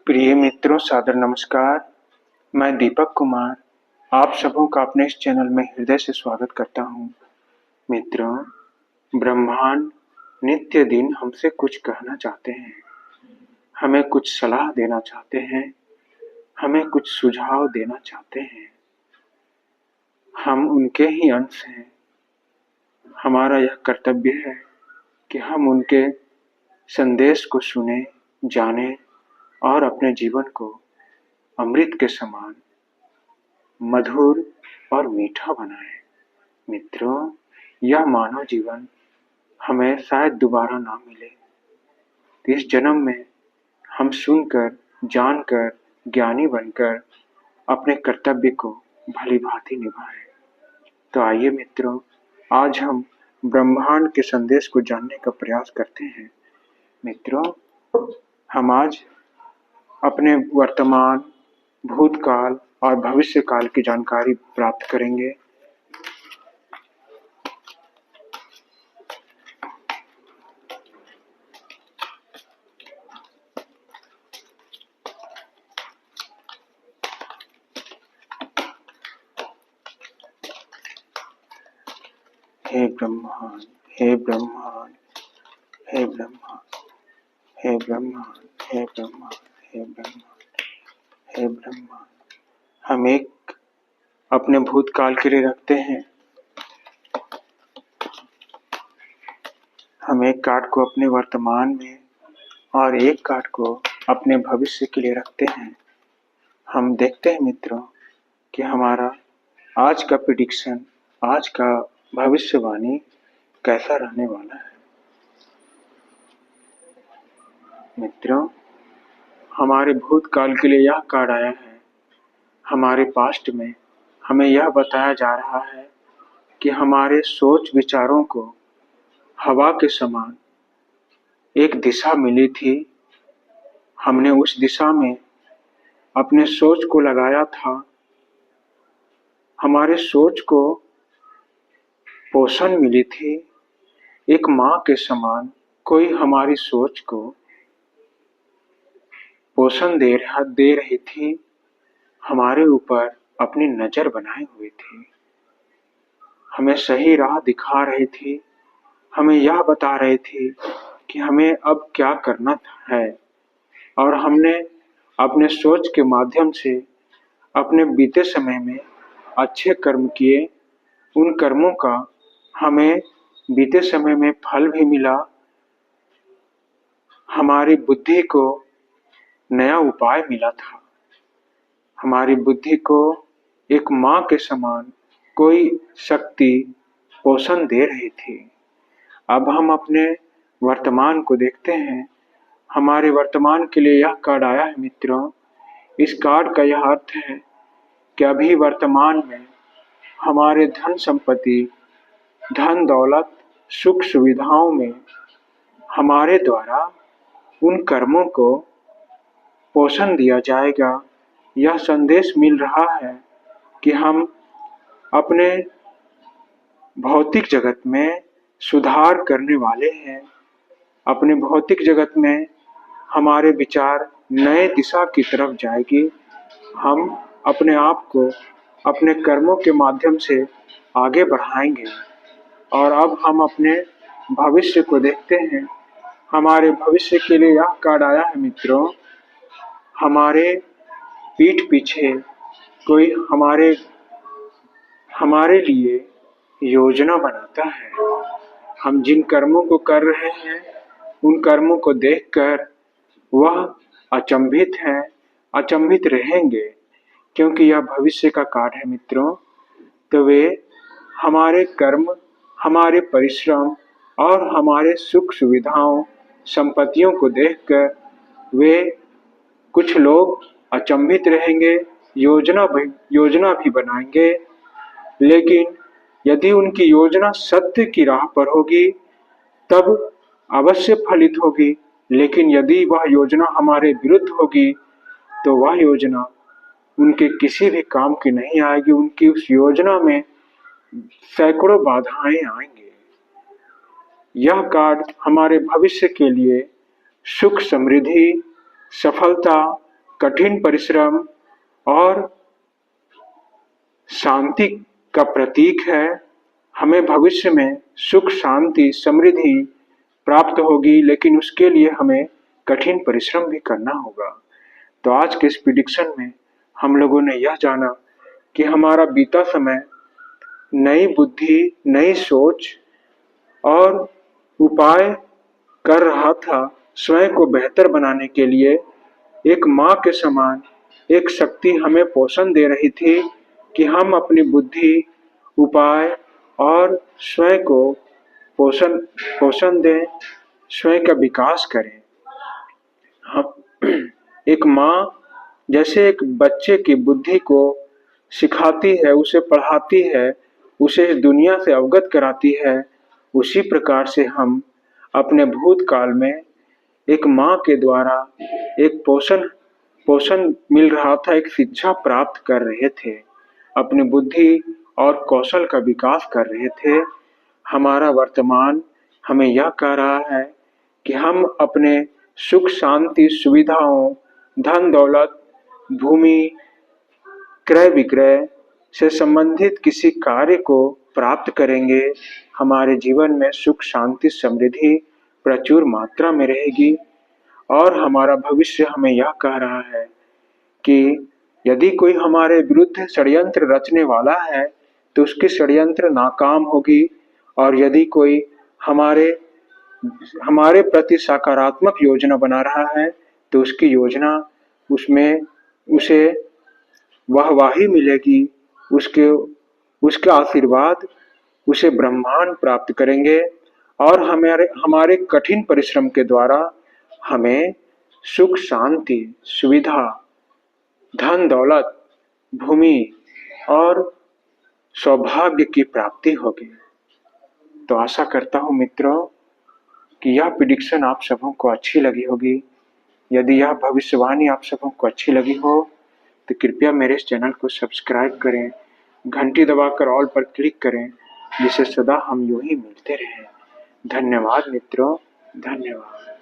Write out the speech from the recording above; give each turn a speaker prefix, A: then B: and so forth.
A: प्रिय मित्रों, सादर नमस्कार। मैं दीपक कुमार आप सबों का अपने इस चैनल में हृदय से स्वागत करता हूँ। मित्रों, ब्रह्मांड नित्य दिन हमसे कुछ कहना चाहते हैं, हमें कुछ सलाह देना चाहते हैं, हमें कुछ सुझाव देना चाहते हैं। हम उनके ही अंश हैं। हमारा यह कर्तव्य है कि हम उनके संदेश को सुने, जाने और अपने जीवन को अमृत के समान मधुर और मीठा बनाए। मित्रों, यह मानव जीवन हमें शायद दोबारा ना मिले। इस जन्म में हम सुनकर, जानकर, ज्ञानी बनकर अपने कर्तव्य को भली भांति निभाएं। तो आइए मित्रों, आज हम ब्रह्मांड के संदेश को जानने का प्रयास करते हैं। मित्रों, हम आज अपने वर्तमान, भूतकाल और भविष्य काल की जानकारी प्राप्त करेंगे। हे ब्रह्मांड, हे ब्रह्मांड, हे ब्रह्मांड, हे ब्रह्मांड, हे ब्रह्मांड, हे ब्रह्मांड, हे ब्रह्मांड। हम एक अपने भूतकाल के लिए रखते हैं, हम एक कार्ड को अपने वर्तमान में और एक कार्ड को अपने भविष्य के लिए रखते हैं। हम देखते हैं मित्रों कि हमारा आज का प्रेडिक्शन, आज का भविष्यवाणी कैसा रहने वाला है। मित्रों, हमारे भूतकाल के लिए यह कार्ड आया है। हमारे पास्ट में हमें यह बताया जा रहा है कि हमारे सोच विचारों को हवा के समान एक दिशा मिली थी। हमने उस दिशा में अपने सोच को लगाया था। हमारे सोच को पोषण मिली थी। एक माँ के समान कोई हमारी सोच को पोषण दे रही थी, हमारे ऊपर अपनी नजर बनाए हुई थी, हमें सही राह दिखा रही थी, हमें यह बता रही थी कि हमें अब क्या करना है। और हमने अपने सोच के माध्यम से अपने बीते समय में अच्छे कर्म किए। उन कर्मों का हमें बीते समय में फल भी मिला। हमारी बुद्धि को नया उपाय मिला था। हमारी बुद्धि को एक माँ के समान कोई शक्ति पोषण दे रही थी। अब हम अपने वर्तमान को देखते हैं। हमारे वर्तमान के लिए यह कार्ड आया है मित्रों। इस कार्ड का यह अर्थ है कि अभी वर्तमान में हमारे धन संपत्ति, धन दौलत, सुख सुविधाओं में हमारे द्वारा उन कर्मों को पोषण दिया जाएगा। यह संदेश मिल रहा है कि हम अपने भौतिक जगत में सुधार करने वाले हैं। अपने भौतिक जगत में हमारे विचार नए दिशा की तरफ जाएगी। हम अपने आप को अपने कर्मों के माध्यम से आगे बढ़ाएंगे। और अब हम अपने भविष्य को देखते हैं। हमारे भविष्य के लिए यह कार्ड आया है मित्रों। हमारे पीठ पीछे कोई हमारे लिए योजना बनाता है। हम जिन कर्मों को कर रहे हैं, उन कर्मों को देखकर वह अचंभित है, अचंभित रहेंगे, क्योंकि यह भविष्य का कार्ड है मित्रों। तो वे हमारे कर्म, हमारे परिश्रम और हमारे सुख सुविधाओं, संपत्तियों को देखकर वे कुछ लोग अचंभित रहेंगे, योजना भी बनाएंगे। लेकिन यदि उनकी योजना सत्य की राह पर होगी तब अवश्य फलित होगी। लेकिन यदि वह योजना हमारे विरुद्ध होगी तो वह योजना उनके किसी भी काम की नहीं आएगी। उनकी उस योजना में सैकड़ों बाधाएं आएंगे। यह कार्ड हमारे भविष्य के लिए सुख, समृद्धि, सफलता कठिन परिश्रम और शांति का प्रतीक है। हमें भविष्य में सुख, शांति, समृद्धि प्राप्त होगी, लेकिन उसके लिए हमें कठिन परिश्रम भी करना होगा। तो आज के इस प्रेडिक्शन में हम लोगों ने यह जाना कि हमारा बीता समय नई बुद्धि, नई सोच और उपाय कर रहा था। स्वयं को बेहतर बनाने के लिए एक माँ के समान एक शक्ति हमें पोषण दे रही थी कि हम अपनी बुद्धि, उपाय और स्वयं को पोषण दें, स्वयं का विकास करें। हम एक माँ जैसे एक बच्चे की बुद्धि को सिखाती है, उसे पढ़ाती है, उसे इस दुनिया से अवगत कराती है, उसी प्रकार से हम अपने भूतकाल में एक माँ के द्वारा एक पोषण मिल रहा था, एक शिक्षा प्राप्त कर रहे थे, अपनी बुद्धि और कौशल का विकास कर रहे थे। हमारा वर्तमान हमें यह कह रहा है कि हम अपने सुख, शांति, सुविधाओं, धन दौलत, भूमि, क्रय विक्रय से संबंधित किसी कार्य को प्राप्त करेंगे। हमारे जीवन में सुख, शांति, समृद्धि प्रचुर मात्रा में रहेगी और हमारा भविष्य हमें यह कह रहा है कि यदि कोई हमारे विरुद्ध षड्यंत्र रचने वाला है तो उसकी षड्यंत्र नाकाम होगी, और यदि कोई हमारे प्रति सकारात्मक योजना बना रहा है तो उसकी योजना, उसमें उसे वाहवाही मिलेगी, उसके आशीर्वाद उसे ब्रह्मांड प्राप्त करेंगे और हमारे कठिन परिश्रम के द्वारा हमें सुख, शांति, सुविधा, धन दौलत, भूमि और सौभाग्य की प्राप्ति होगी। तो आशा करता हूँ मित्रों कि यह प्रेडिक्शन आप सबों को अच्छी लगी होगी। यदि यह भविष्यवाणी आप सबों को अच्छी लगी हो तो कृपया मेरे इस चैनल को सब्सक्राइब करें, घंटी दबाकर ऑल पर क्लिक करें, जिससे सदा हम यूं ही मिलते रहें। धन्यवाद मित्रों, धन्यवाद।